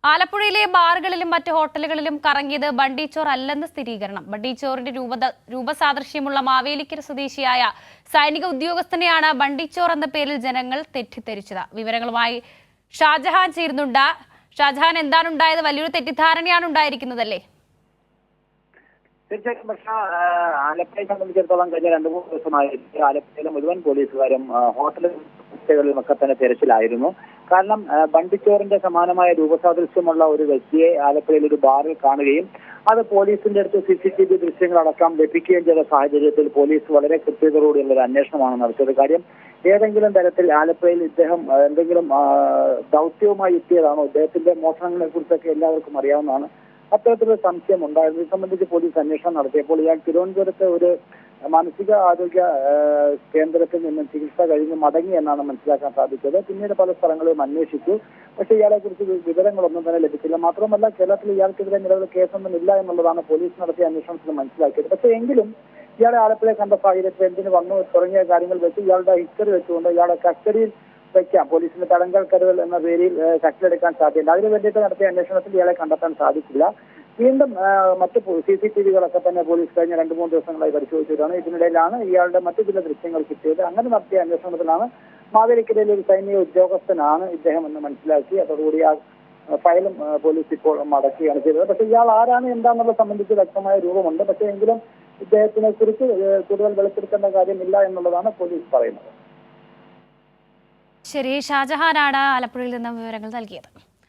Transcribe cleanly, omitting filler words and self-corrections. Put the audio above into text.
ആലപ്പുഴയിലെ ബാറുകളിലും മറ്റ് ഹോട്ടലുകളിലും കറങ്ങിയത് ബണ്ടിച്ചോർ അല്ലെന്ന് സ്ഥിരീകരണം. ബണ്ടിച്ചോറിന്റെ രൂപസാദൃശ്യമുള്ള മാവേലിക്കര സ്വദേശിയായ സൈനിക ഉദ്യോഗസ്ഥനെയാണ് ബണ്ടിച്ചോർ എന്ന പേരിൽ ജനങ്ങൾ തെറ്റിദ്ധരിച്ചത്. വിവരങ്ങളുമായി ഷാജഹാൻ ചേരുന്നുണ്ട്. ഷാജഹാൻ, എന്താണ് ഉണ്ടായത്? വലിയൊരു തെറ്റിദ്ധാരണയാണ് ഉണ്ടായിരിക്കുന്നതല്ലേ? തീർച്ചയായിട്ടും. പക്ഷേ ആലപ്പുഴയെ സംബന്ധിച്ചിടത്തോളം കഴിഞ്ഞ 2-3 ദിവസമായി ആലപ്പുഴയിലെ മുഴുവൻ പോലീസുകാരും ഹോട്ടലുകളിലുമൊക്കെ തന്നെ തിരച്ചിലായിരുന്നു. കാരണം ബണ്ടിച്ചോറിന്റെ സമാനമായ രൂപസാദൃശ്യമുള്ള ഒരു വ്യക്തിയെ ആലപ്പുഴയിൽ ഒരു ബാറിൽ കാണുകയും അത് പോലീസിന്റെ അടുത്ത് CCTV ദൃശ്യങ്ങളടക്കം ലഭിക്കുകയും ചെയ്ത സാഹചര്യത്തിൽ പോലീസ് വളരെ കൃത്യതയോടെയുള്ള ഒരു അന്വേഷണമാണ് നടത്തിയത്. കാര്യം ഏതെങ്കിലും തരത്തിൽ ആലപ്പുഴയിൽ ഇദ്ദേഹം എന്തെങ്കിലും ദൗത്യവുമായി എത്തിയതാണോ, ഇദ്ദേഹത്തിന്റെ മോഷണങ്ങളെ കുറിച്ചൊക്കെ എല്ലാവർക്കും അറിയാവുന്നതാണ്. അത്തരത്തിലൊരു സംശയം ഉണ്ടായിരുന്നു. ഇത് സംബന്ധിച്ച് പോലീസ് അന്വേഷണം നടത്തിയപ്പോൾ ഇയാൾ തിരുവനന്തപുരത്തെ ഒരു മാനസിക ആരോഗ്യ കേന്ദ്രത്തിൽ നിന്നും ചികിത്സ കഴിഞ്ഞ് മടങ്ങി എന്നാണ് മനസ്സിലാക്കാൻ സാധിച്ചത്. പിന്നീട് പല സ്ഥലങ്ങളിലും അന്വേഷിച്ചു, പക്ഷേ ഇയാളെ കുറിച്ച് വിവരങ്ങളൊന്നും തന്നെ ലഭിച്ചില്ല. മാത്രമല്ല, കേരളത്തിൽ ഇയാൾക്കെതിരെ നിലവിൽ കേസൊന്നും ഇല്ല എന്നുള്ളതാണ് പോലീസ് നടത്തിയ അന്വേഷണത്തിൽ മനസ്സിലാക്കിയത്. പക്ഷേ എങ്കിലും ഇയാളെ ആലപ്പുഴ കണ്ട സാഹചര്യത്തിൽ എന്തിനു വന്നു തുടങ്ങിയ കാര്യങ്ങൾ വെച്ച് ഇയാളുടെ ഹിസ്റ്ററി വെച്ചുകൊണ്ട് ഇയാളെ കസ്റ്റഡിയിൽ വയ്ക്കാം, പോലീസിന്റെ തടങ്കൽ കരുതൽ എന്ന പേരിൽ കസ്റ്റഡിയെടുക്കാൻ സാധ്യതയുണ്ട്. അതിനു വേണ്ടിയിട്ട് നടത്തിയ അന്വേഷണത്തിൽ ഇയാളെ കണ്ടെത്താൻ സാധിക്കില്ല. വീണ്ടും മറ്റ് CCTVകളൊക്കെ തന്നെ പോലീസ് കഴിഞ്ഞ 2-3 ദിവസങ്ങളായി പരിശോധിച്ചതാണ്. ഇതിനിടയിലാണ് ഇയാളുടെ മറ്റു ചില ദൃശ്യങ്ങൾ കിട്ടിയത്. അങ്ങനെ നടത്തിയ അന്വേഷണത്തിലാണ് മാവേലിക്കരയിലെ ഒരു സൈനിക ഉദ്യോഗസ്ഥനാണ് ഇദ്ദേഹം എന്ന് മനസ്സിലാക്കി. അതോടുകൂടി ആ ഫയലും പോലീസ് ഇപ്പോൾ മടക്കുകയാണ് ചെയ്തത്. പക്ഷേ ഇയാൾ ആരാണ് എന്താണെന്നുള്ളത് സംബന്ധിച്ച് വ്യക്തമായ രൂപമുണ്ട്. പക്ഷേ എങ്കിലും ഇദ്ദേഹത്തിനെ കുറിച്ച് കൂടുതൽ വെളിപ്പെടുത്തേണ്ട കാര്യമില്ല എന്നുള്ളതാണ് പോലീസ് പറയുന്നത്. ശരി, ഷാജഹാനാണ് ആലപ്പുഴയിൽ നിന്ന് വിവരങ്ങൾ നൽകിയത്.